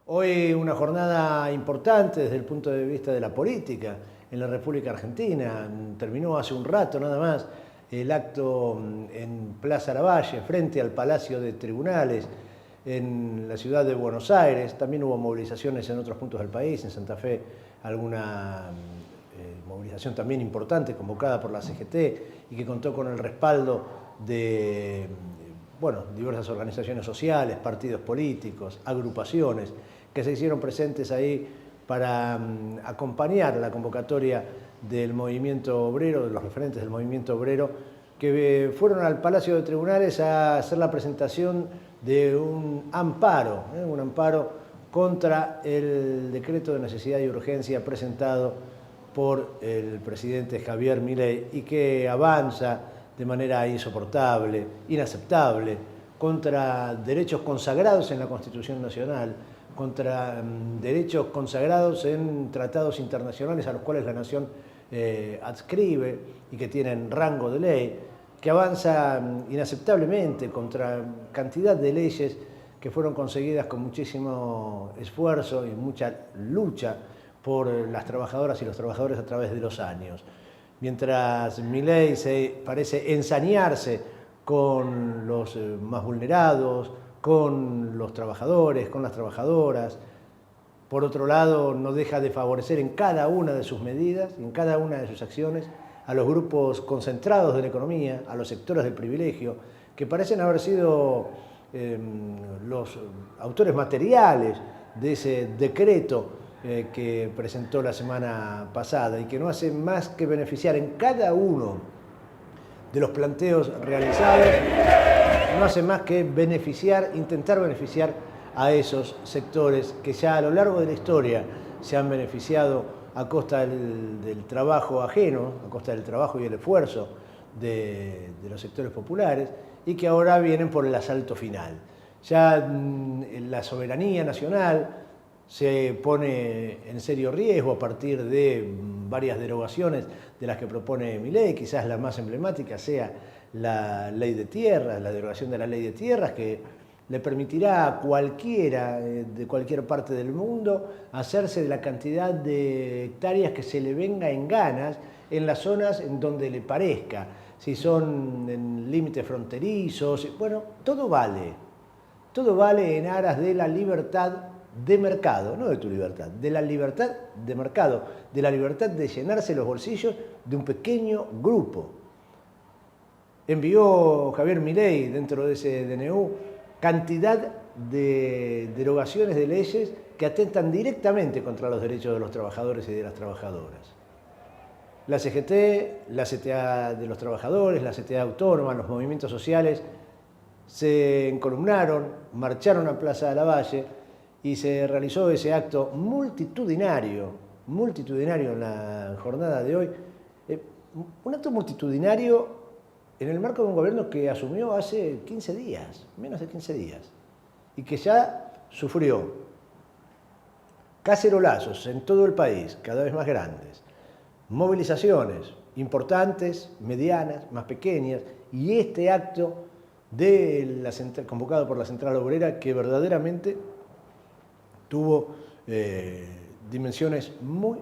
Hoy una jornada importante desde el punto de vista de la política en la República Argentina. Terminó hace un rato nada más el acto en Plaza Lavalle, frente al Palacio de Tribunales, en la ciudad de Buenos Aires. También hubo movilizaciones en otros puntos del país, en Santa Fe alguna movilización también importante convocada por la CGT y que contó con el respaldo de diversas organizaciones sociales, partidos políticos, agrupaciones que se hicieron presentes ahí para acompañar la convocatoria del movimiento obrero, de los referentes del movimiento obrero, que fueron al Palacio de Tribunales a hacer la presentación de un amparo contra el decreto de necesidad y urgencia presentado por el presidente Javier Milei y que avanza de manera insoportable, inaceptable, contra derechos consagrados en la Constitución Nacional, contra derechos consagrados en tratados internacionales a los cuales la nación adscribe y que tienen rango de ley, que avanza inaceptablemente contra cantidad de leyes que fueron conseguidas con muchísimo esfuerzo y mucha lucha por las trabajadoras y los trabajadores a través de los años. Mientras Milei parece ensañarse con los más vulnerados, con los trabajadores, con las trabajadoras, por otro lado no deja de favorecer en cada una de sus medidas, en cada una de sus acciones, a los grupos concentrados de la economía, a los sectores del privilegio, que parecen haber sido los autores materiales de ese decreto que presentó la semana pasada y que no hace más que beneficiar en cada uno de los planteos realizados, no hace más que intentar beneficiar a esos sectores que ya a lo largo de la historia se han beneficiado a costa del trabajo ajeno, a costa del trabajo y el esfuerzo de los sectores populares y que ahora vienen por el asalto final. Ya la soberanía nacional se pone en serio riesgo a partir de varias derogaciones de las que propone Milei. Quizás la más emblemática sea la ley de tierras, la derogación de la ley de tierras, que le permitirá a cualquiera de cualquier parte del mundo hacerse de la cantidad de hectáreas que se le venga en ganas en las zonas en donde le parezca, si son en límites fronterizos, bueno, todo vale en aras de la libertad de mercado, no de tu libertad, de la libertad de mercado, de la libertad de llenarse los bolsillos de un pequeño grupo. Envió Javier Milei dentro de ese DNU cantidad de derogaciones de leyes que atentan directamente contra los derechos de los trabajadores y de las trabajadoras. La CGT, la CTA de los trabajadores, la CTA autónoma, los movimientos sociales se encolumnaron, marcharon a Plaza de Lavalle y se realizó ese acto multitudinario en la jornada de hoy. Un acto multitudinario en el marco de un gobierno que asumió hace 15 días, menos de 15 días, y que ya sufrió cacerolazos en todo el país, cada vez más grandes, movilizaciones importantes, medianas, más pequeñas, y este acto convocado por la Central Obrera que verdaderamente tuvo dimensiones muy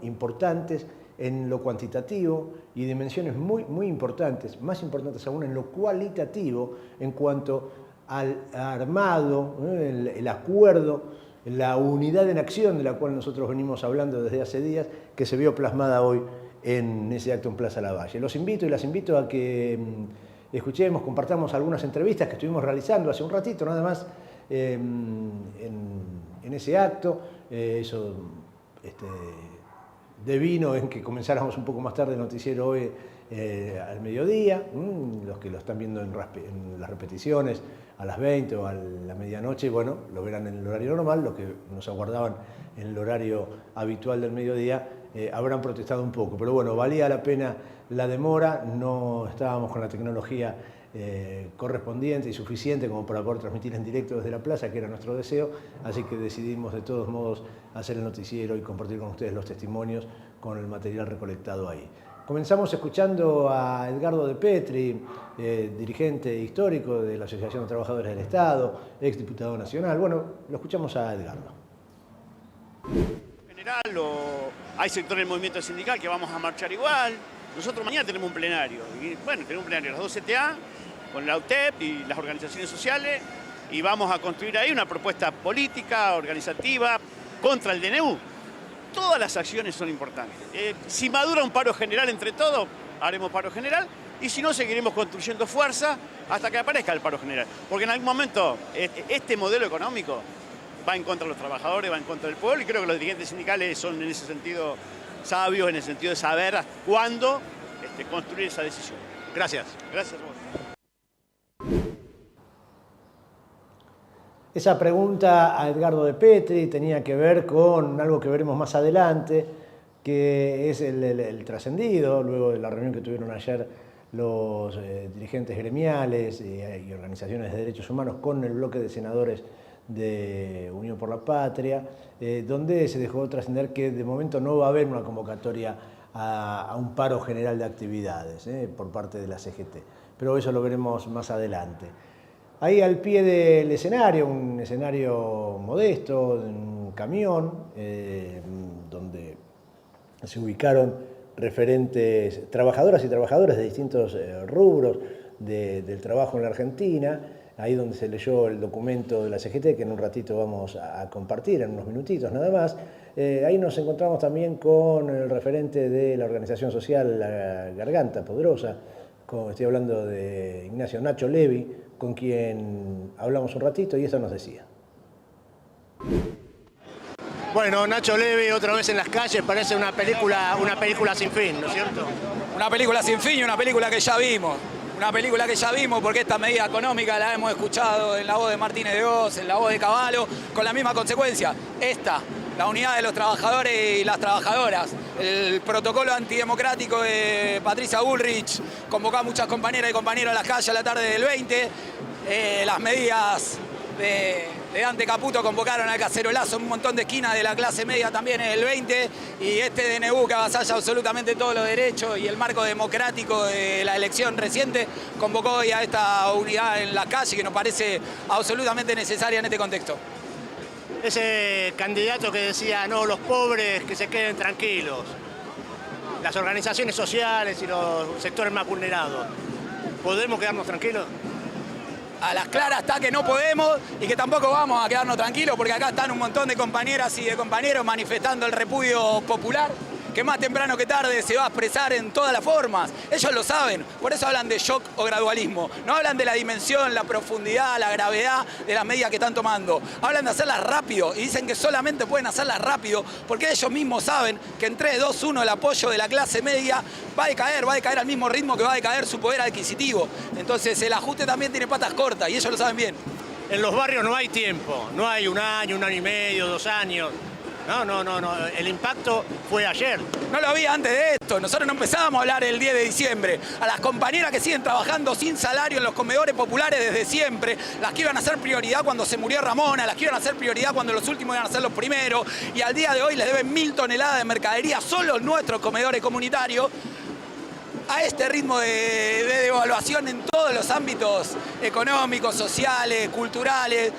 importantes en lo cuantitativo y dimensiones muy importantes, más importantes aún en lo cualitativo en cuanto al armado, el acuerdo, la unidad en acción de la cual nosotros venimos hablando desde hace días, que se vio plasmada hoy en ese acto en Plaza Lavalle. Los invito y las invito a que escuchemos, compartamos algunas entrevistas que estuvimos realizando hace un ratito nada más en ese acto. Eso devino en que comenzáramos un poco más tarde el noticiero hoy al mediodía. Los que lo están viendo en las repeticiones a las 20 o a la medianoche, bueno, lo verán en el horario normal. Los que nos aguardaban en el horario habitual del mediodía habrán protestado un poco, pero bueno, valía la pena la demora. No estábamos con la tecnología correspondiente y suficiente como para poder transmitir en directo desde la plaza, que era nuestro deseo, así que decidimos de todos modos hacer el noticiero y compartir con ustedes los testimonios con el material recolectado ahí. Comenzamos escuchando a Edgardo de Petri, dirigente histórico de la Asociación de Trabajadores del Estado, exdiputado nacional. Bueno, lo escuchamos a Edgardo. General, hay sectores del movimiento sindical que vamos a marchar igual. Nosotros mañana tenemos un plenario. Y, bueno, tenemos un plenario, las dos CTA, con la UTEP y las organizaciones sociales, y vamos a construir ahí una propuesta política, organizativa, contra el DNU. Todas las acciones son importantes. Si madura un paro general entre todos, haremos paro general, y si no, seguiremos construyendo fuerza hasta que aparezca el paro general. Porque en algún momento este modelo económico va en contra de los trabajadores, va en contra del pueblo, y creo que los dirigentes sindicales son en ese sentido sabios, en el sentido de saber cuándo construir esa decisión. Gracias. Gracias a vos. Esa pregunta a Edgardo de Petri tenía que ver con algo que veremos más adelante, que es el trascendido, luego de la reunión que tuvieron ayer los dirigentes gremiales y organizaciones de derechos humanos con el bloque de senadores de Unión por la Patria, donde se dejó trascender que de momento no va a haber una convocatoria a un paro general de actividades por parte de la CGT, pero eso lo veremos más adelante. Ahí al pie del escenario, un escenario modesto, un camión, donde se ubicaron referentes, trabajadoras y trabajadores de distintos rubros del trabajo en la Argentina, ahí donde se leyó el documento de la CGT, que en un ratito vamos a compartir, en unos minutitos nada más. Ahí nos encontramos también con el referente de la organización social La Garganta Poderosa, estoy hablando de Ignacio Nacho Levi, con quien hablamos un ratito y eso nos decía. Bueno, Nacho Levi otra vez en las calles, parece una película sin fin, ¿no es cierto? Una película sin fin y una película que ya vimos. Una película que ya vimos porque esta medida económica la hemos escuchado en la voz de Martínez de Hoz, en la voz de Cavallo, con la misma consecuencia. La unidad de los trabajadores y las trabajadoras. El protocolo antidemocrático de Patricia Bullrich convocó a muchas compañeras y compañeros a las calles a la tarde del 20. Las medidas de Dante Caputo convocaron al cacerolazo en un montón de esquinas de la clase media también en el 20, y este DNU que avasalla absolutamente todos los derechos y el marco democrático de la elección reciente convocó hoy a esta unidad en la calle que nos parece absolutamente necesaria en este contexto. Ese candidato que decía, no, los pobres que se queden tranquilos, las organizaciones sociales y los sectores más vulnerados, ¿podemos quedarnos tranquilos? A las claras está que no podemos y que tampoco vamos a quedarnos tranquilos, porque acá están un montón de compañeras y de compañeros manifestando el repudio popular, que más temprano que tarde se va a expresar en todas las formas. Ellos lo saben, por eso hablan de shock o gradualismo. No hablan de la dimensión, la profundidad, la gravedad de las medidas que están tomando. Hablan de hacerlas rápido y dicen que solamente pueden hacerlas rápido porque ellos mismos saben que en 3, 2, 1 el apoyo de la clase media va a decaer al mismo ritmo que va a decaer su poder adquisitivo. Entonces el ajuste también tiene patas cortas y ellos lo saben bien. En los barrios no hay tiempo, no hay un año y medio, 2 años. No, el impacto fue ayer. No lo había antes de esto, nosotros no empezábamos a hablar el 10 de diciembre. A las compañeras que siguen trabajando sin salario en los comedores populares desde siempre, las que iban a ser prioridad cuando se murió Ramona, las que iban a ser prioridad cuando los últimos iban a ser los primeros, y al día de hoy les deben 1000 toneladas de mercadería solo nuestros comedores comunitarios. A este ritmo de devaluación en todos los ámbitos económicos, sociales, culturales,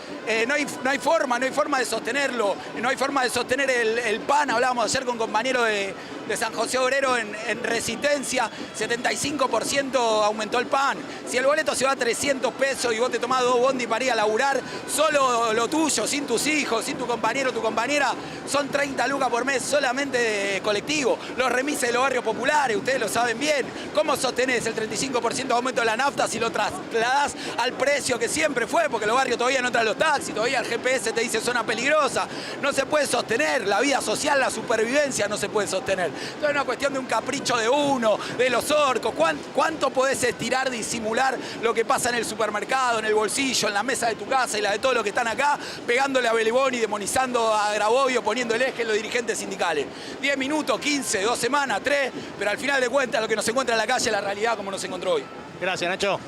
no hay forma de sostenerlo, no hay forma de sostener el pan. Hablábamos ayer con compañeros de San José Obrero en Resistencia, 75% aumentó el pan. Si el boleto se va a 300 pesos y vos te tomás 2 bondi para ir a laburar, solo lo tuyo, sin tus hijos, sin tu compañero o tu compañera, son 30 lucas por mes solamente de colectivo. Los remises de los barrios populares, ustedes lo saben bien. ¿Cómo sostenés el 35% de aumento de la nafta si lo trasladás al precio que siempre fue? Porque los barrios todavía no entran los taxis, todavía el GPS te dice zona peligrosa. No se puede sostener, la vida social, la supervivencia no se puede sostener. Entonces es una cuestión de un capricho de uno, de los orcos. ¿Cuánto podés estirar, disimular lo que pasa en el supermercado, en el bolsillo, en la mesa de tu casa y la de todos los que están acá, pegándole a Beliboni, demonizando a Graboio, poniendo el eje en los dirigentes sindicales? 10 minutos, 15, 2 semanas, 3, pero al final de cuentas lo que nos encuentra en la calle es la realidad como nos encontró hoy. Gracias, Nacho.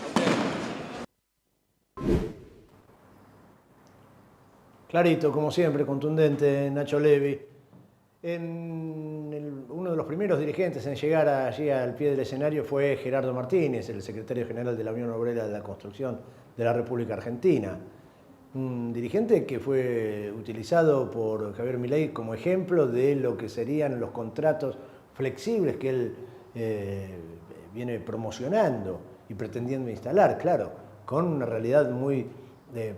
Clarito, como siempre, contundente, Nacho Levi. Uno de los primeros dirigentes en llegar allí al pie del escenario fue Gerardo Martínez, el secretario general de la Unión Obrera de la Construcción de la República Argentina. Un dirigente que fue utilizado por Javier Milei como ejemplo de lo que serían los contratos flexibles que él viene promocionando y pretendiendo instalar, claro, con una realidad muy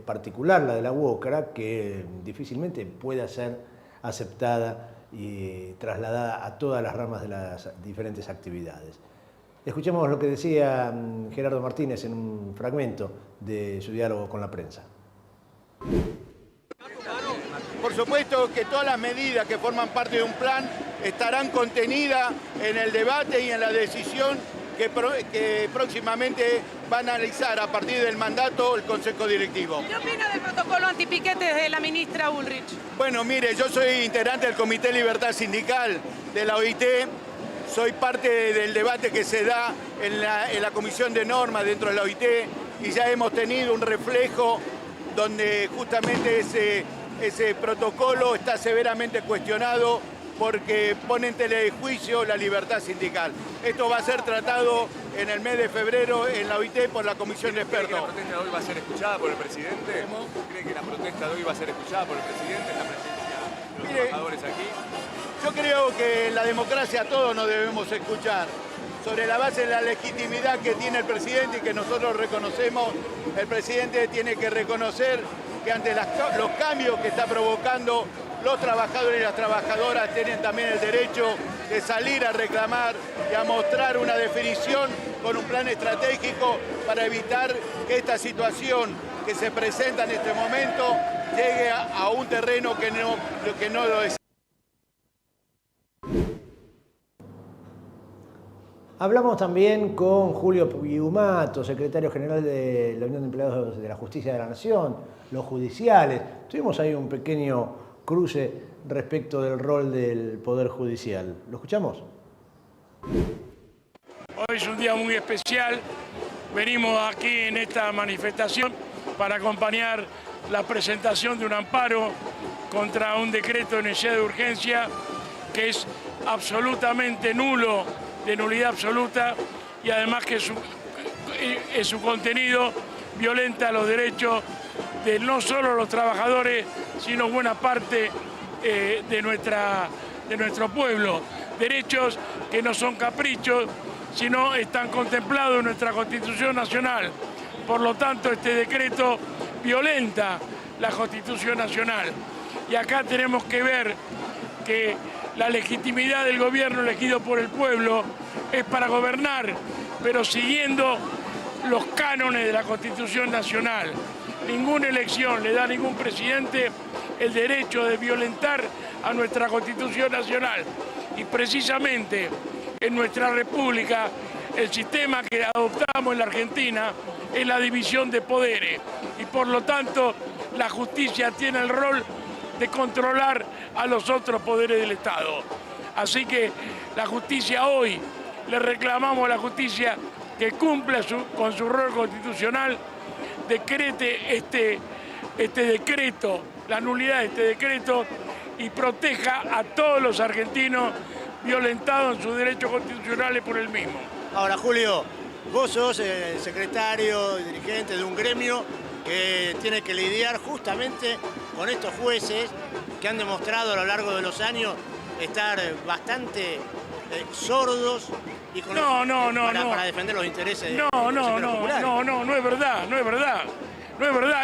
particular, la de la UOCRA, que difícilmente pueda ser aceptada y trasladada a todas las ramas de las diferentes actividades. Escuchemos lo que decía Gerardo Martínez en un fragmento de su diálogo con la prensa. Por supuesto que todas las medidas que forman parte de un plan estarán contenidas en el debate y en la decisión que próximamente va a analizar a partir del mandato el Consejo Directivo. ¿Qué opina del protocolo antipiquetes de la ministra Bullrich? Bueno, mire, yo soy integrante del Comité Libertad Sindical de la OIT, soy parte del debate que se da en la Comisión de Normas dentro de la OIT y ya hemos tenido un reflejo donde justamente ese protocolo está severamente cuestionado porque pone en tela de juicio la libertad sindical. Esto va a ser tratado en el mes de febrero en la OIT por la Comisión de Expertos. ¿Cree que la protesta de hoy va a ser escuchada por el presidente? ¿Cómo? ¿Cree que la protesta de hoy va a ser escuchada por el presidente, la presencia de los trabajadores aquí? Yo creo que en la democracia todos nos debemos escuchar. Sobre la base de la legitimidad que tiene el presidente y que nosotros reconocemos, el presidente tiene que reconocer que ante los cambios que está provocando, los trabajadores y las trabajadoras tienen también el derecho de salir a reclamar y a mostrar una definición con un plan estratégico para evitar que esta situación que se presenta en este momento llegue a un terreno que no lo es. Hablamos también con Julio Piumato, secretario general de la Unión de Empleados de la Justicia de la Nación, los judiciales. Tuvimos ahí un pequeño cruce respecto del rol del Poder Judicial. ¿Lo escuchamos? Hoy es un día muy especial. Venimos aquí en esta manifestación para acompañar la presentación de un amparo contra un decreto de necesidad de urgencia que es absolutamente nulo, de nulidad absoluta, y además que su contenido violenta los derechos de no solo los trabajadores, sino buena parte de nuestro pueblo. Derechos que no son caprichos, sino están contemplados en nuestra Constitución Nacional. Por lo tanto, este decreto violenta la Constitución Nacional. Y acá tenemos que ver que la legitimidad del gobierno elegido por el pueblo es para gobernar, pero siguiendo los cánones de la Constitución Nacional. Ninguna elección le da a ningún presidente el derecho de violentar a nuestra Constitución Nacional. Y precisamente en nuestra República el sistema que adoptamos en la Argentina es la división de poderes. Y por lo tanto la justicia tiene el rol de controlar a los otros poderes del Estado. Así que la justicia hoy, le reclamamos a la justicia que cumpla con su rol constitucional, decrete este decreto, la nulidad de este decreto, y proteja a todos los argentinos violentados en sus derechos constitucionales por el mismo. Ahora, Julio, vos sos el secretario y dirigente de un gremio que tiene que lidiar justamente con estos jueces que han demostrado a lo largo de los años estar bastante sordos y con para defender los intereses de los sectores populares. No es verdad,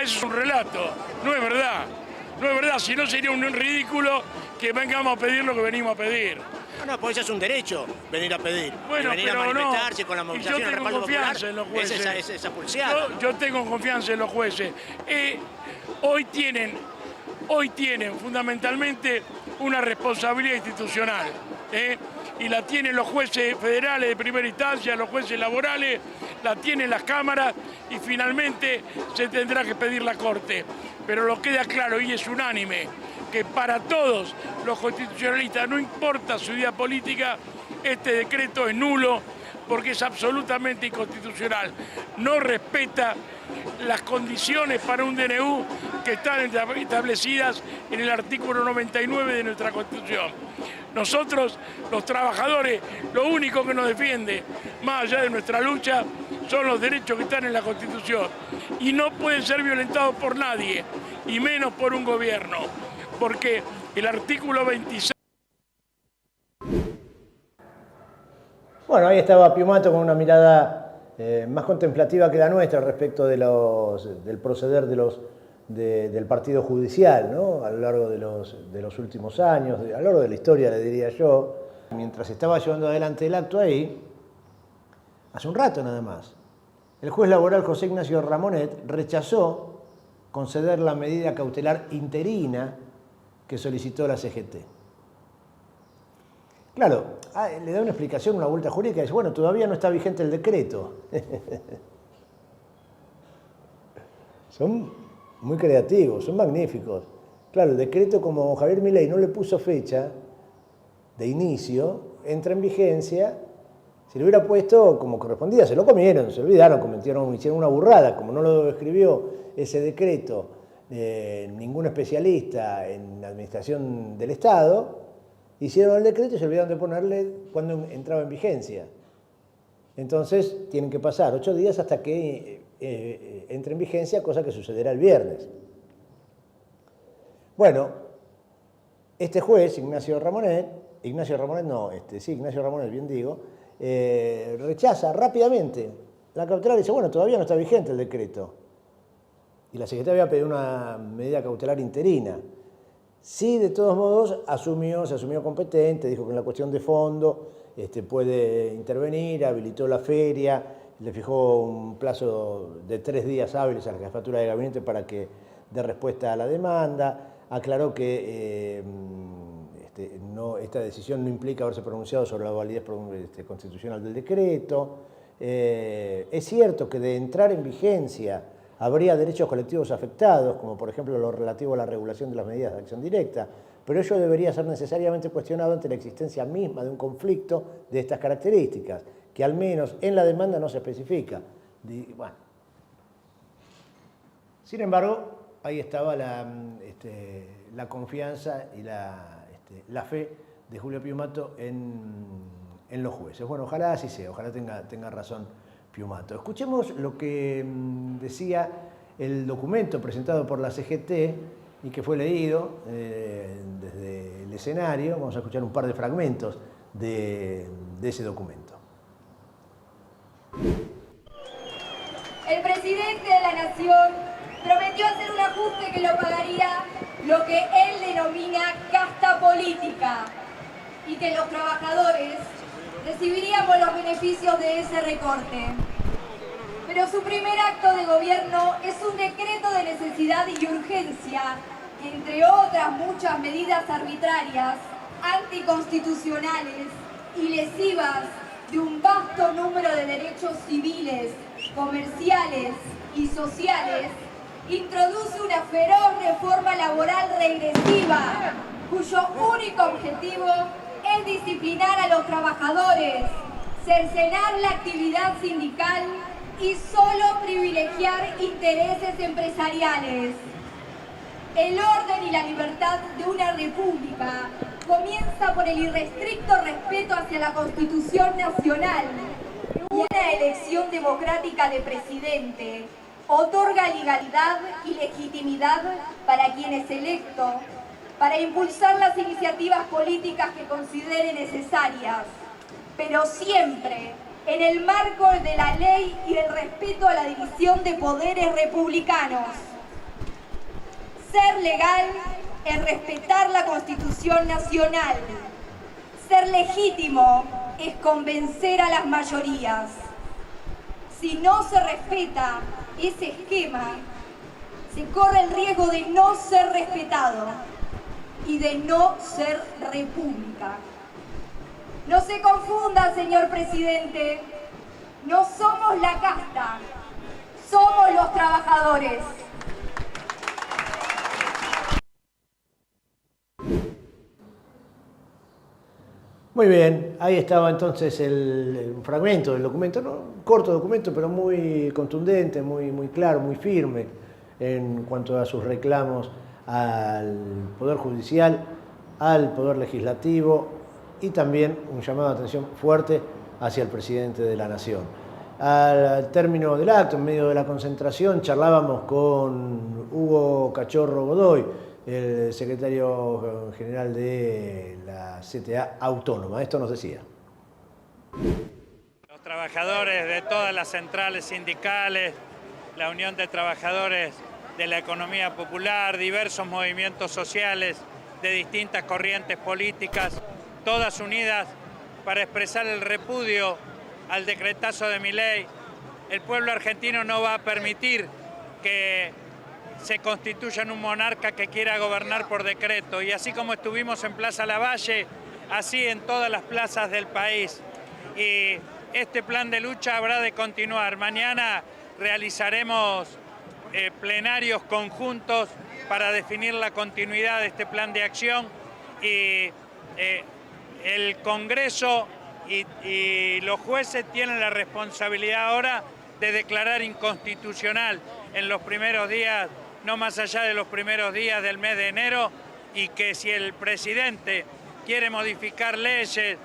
eso es un relato, no es verdad, si no sería un ridículo que vengamos a pedir lo que venimos a pedir. No, pues eso es un derecho, venir a pedir, bueno, venir a manifestarse con la movilización. Yo tengo confianza en los jueces. Es esa pulseada. Yo tengo confianza en los jueces. Hoy tienen fundamentalmente una responsabilidad institucional, y la tienen los jueces federales de primera instancia, los jueces laborales, la tienen las cámaras y finalmente se tendrá que pedir la Corte. Pero lo queda claro y es unánime que para todos los constitucionalistas, no importa su idea política, este decreto es nulo porque es absolutamente inconstitucional. No respeta las condiciones para un DNU que están establecidas en el artículo 99 de nuestra Constitución. Nosotros, los trabajadores, lo único que nos defiende, más allá de nuestra lucha, son los derechos que están en la Constitución y no pueden ser violentados por nadie, y menos por un gobierno, porque el artículo 26... Bueno, ahí estaba Piumato con una mirada más contemplativa que la nuestra respecto de del proceder del partido judicial, ¿no? A lo largo de los últimos años, a lo largo de la historia, le diría yo. Mientras estaba llevando adelante el acto ahí, hace un rato nada más, el juez laboral José Ignacio Ramonet rechazó conceder la medida cautelar interina que solicitó la CGT. Claro, le da una explicación, una vuelta jurídica, y dice, bueno, todavía no está vigente el decreto. Son muy creativos, son magníficos. Claro, el decreto, como Javier Milei no le puso fecha de inicio, entra en vigencia. Si lo hubiera puesto como correspondía, se lo comieron, se olvidaron, hicieron una burrada. Como no lo escribió ese decreto ningún especialista en la administración del Estado, hicieron el decreto y se olvidaron de ponerle cuando entraba en vigencia. Entonces tienen que pasar 8 días hasta que entre en vigencia, cosa que sucederá el viernes. Bueno, este juez, Ignacio Ramonet, bien digo, rechaza rápidamente la cautelar y dice, bueno, todavía no está vigente el decreto. Y la Secretaría había pedido una medida cautelar interina. Sí, de todos modos, se asumió competente, dijo que en la cuestión de fondo puede intervenir, habilitó la feria, le fijó un plazo de 3 días hábiles a la jefatura de gabinete para que dé respuesta a la demanda, aclaró que esta decisión no implica haberse pronunciado sobre la validez constitucional del decreto. Es cierto que de entrar en vigencia habría derechos colectivos afectados, como por ejemplo lo relativo a la regulación de las medidas de acción directa, pero ello debería ser necesariamente cuestionado ante la existencia misma de un conflicto de estas características, que al menos en la demanda no se especifica. Bueno. Sin embargo, ahí estaba la confianza y la fe de Julio Piumato en los jueces. Bueno, ojalá así sea, ojalá tenga razón Piumato. Escuchemos lo que decía el documento presentado por la CGT y que fue leído desde el escenario. Vamos a escuchar un par de fragmentos de ese documento. El presidente de la Nación prometió hacer un ajuste que lo pagaría lo que él denomina casta política y que los trabajadores recibiríamos los beneficios de ese recorte. Pero su primer acto de gobierno es un decreto de necesidad y urgencia, entre otras muchas medidas arbitrarias, anticonstitucionales y lesivas de un vasto número de derechos civiles, comerciales y sociales, introduce una feroz reforma laboral regresiva, cuyo único objetivo es disciplinar a los trabajadores, cercenar la actividad sindical y solo privilegiar intereses empresariales. El orden y la libertad de una república comienza por el irrestricto respeto hacia la Constitución Nacional. Una elección democrática de presidente otorga legalidad y legitimidad para quien es electo, para impulsar las iniciativas políticas que considere necesarias, pero siempre en el marco de la ley y el respeto a la división de poderes republicanos. Ser legal es respetar la Constitución Nacional. Ser legítimo es convencer a las mayorías. Si no se respeta ese esquema, se corre el riesgo de no ser respetado y de no ser república. No se confunda, señor presidente, no somos la casta, somos los trabajadores. Muy bien, ahí estaba entonces un fragmento del documento, ¿no? Un corto documento, pero muy contundente, muy claro, muy firme en cuanto a sus reclamos al Poder Judicial, al Poder Legislativo y también un llamado de atención fuerte hacia el presidente de la Nación. Al término del acto, en medio de la concentración, charlábamos con Hugo Cachorro Godoy, el secretario general de la CTA Autónoma. Esto nos decía. Los trabajadores de todas las centrales sindicales, la Unión de Trabajadores de la Economía Popular, diversos movimientos sociales de distintas corrientes políticas, todas unidas para expresar el repudio al decretazo de Milei. El pueblo argentino no va a permitir que se constituya en un monarca que quiera gobernar por decreto. Y así como estuvimos en Plaza Lavalle, así en todas las plazas del país. Y este plan de lucha habrá de continuar. Mañana realizaremos plenarios conjuntos para definir la continuidad de este plan de acción. Y el Congreso y los jueces tienen la responsabilidad ahora de declarar inconstitucional en los primeros días, no más allá de los primeros días del mes de enero, y que si el presidente quiere modificar leyes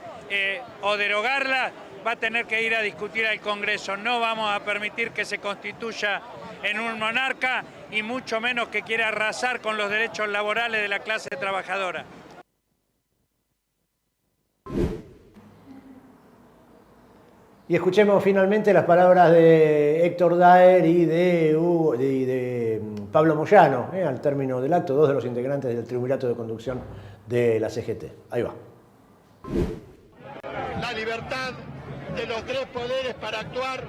o derogarlas, va a tener que ir a discutir al Congreso. No vamos a permitir que se constituya en un monarca y mucho menos que quiera arrasar con los derechos laborales de la clase trabajadora. Y escuchemos finalmente las palabras de Héctor Daer y de Pablo Moyano, al término del acto, dos de los integrantes del Triunvirato de Conducción de la CGT. Ahí va. La libertad de los tres poderes para actuar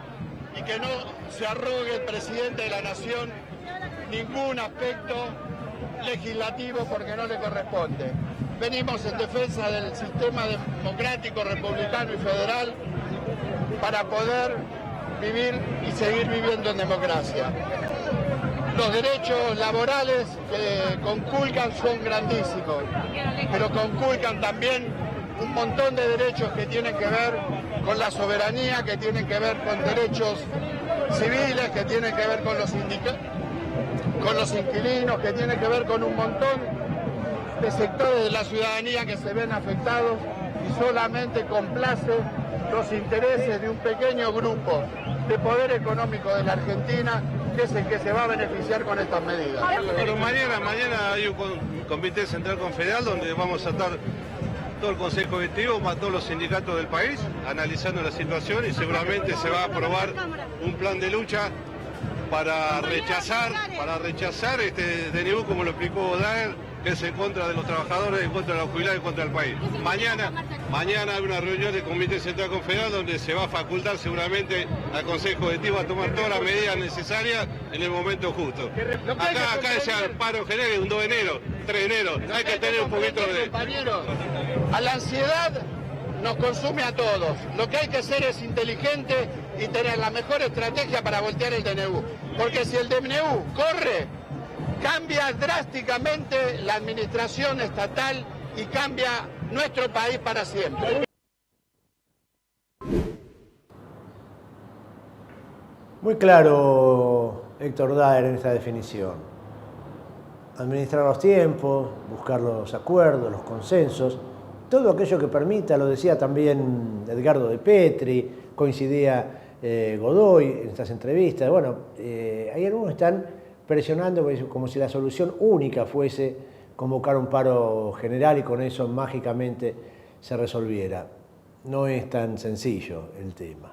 y que no se arrogue el presidente de la Nación ningún aspecto legislativo porque no le corresponde. Venimos en defensa del sistema democrático, republicano y federal para poder vivir y seguir viviendo en democracia. Los derechos laborales que conculcan son grandísimos, pero conculcan también un montón de derechos que tienen que ver con la soberanía, que tienen que ver con derechos civiles, que tienen que ver con los inquilinos, que tienen que ver con un montón de sectores de la ciudadanía que se ven afectados y solamente complace los intereses de un pequeño grupo de poder económico de la Argentina, que es el que se va a beneficiar con estas medidas. Pero mañana hay un comité central confederal donde vamos a estar todo el Consejo Directivo, más todos los sindicatos del país, analizando la situación y seguramente se va a aprobar un plan de lucha para rechazar este DNU, como lo explicó Daer, que es en contra de los trabajadores, en contra de los jubilados, en contra del país. Mañana hay una reunión del Comité Central Confederal donde se va a facultar seguramente al Consejo Directivo a tomar todas las medidas necesarias en el momento justo. Acá decía el paro general es un 2 de enero, 3 de enero, hay que tener un poquito de... Compañeros, a la ansiedad nos consume a todos. Lo que hay que hacer es inteligente y tener la mejor estrategia para voltear el DNU. Porque si el DNU corre, cambia drásticamente la administración estatal y cambia nuestro país para siempre. Muy claro Héctor Daer en esta definición. Administrar los tiempos, buscar los acuerdos, los consensos, todo aquello que permita, lo decía también Edgardo de Petri, coincidía Godoy en estas entrevistas. Bueno, hay algunos que están presionando como si la solución única fuese convocar un paro general y con eso mágicamente se resolviera. No es tan sencillo el tema.